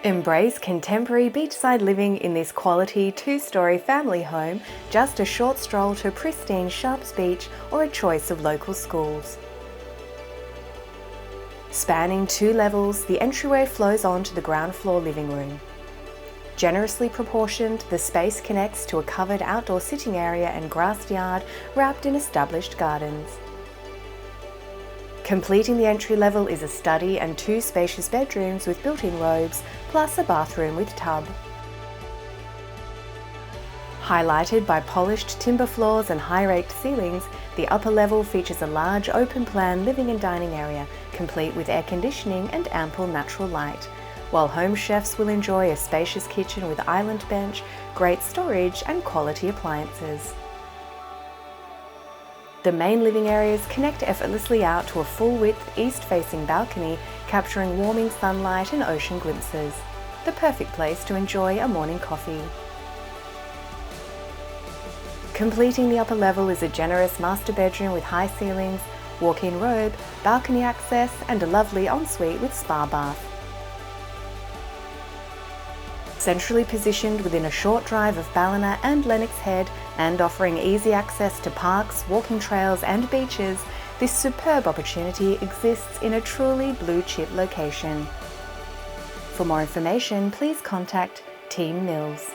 Embrace contemporary beachside living in this quality two-storey family home, just a short stroll to pristine Sharps Beach or a choice of local schools. Spanning 2 levels, the entryway flows on to the ground floor living room. Generously proportioned, the space connects to a covered outdoor sitting area and grassed yard wrapped in established gardens. Completing the entry level is a study and 2 spacious bedrooms with built-in robes, plus a bathroom with tub. Highlighted by polished timber floors and high-raked ceilings, the upper level features a large open-plan living and dining area, complete with air conditioning and ample natural light, while home chefs will enjoy a spacious kitchen with island bench, great storage and quality appliances. The main living areas connect effortlessly out to a full-width east-facing balcony, capturing warming sunlight and ocean glimpses. The perfect place to enjoy a morning coffee. Completing the upper level is a generous master bedroom with high ceilings, walk-in robe, balcony access and a lovely ensuite with spa bath. Centrally positioned within a short drive of Ballina and Lennox Head and offering easy access to parks, walking trails and beaches, this superb opportunity exists in a truly blue-chip location. For more information, please contact Team Mills.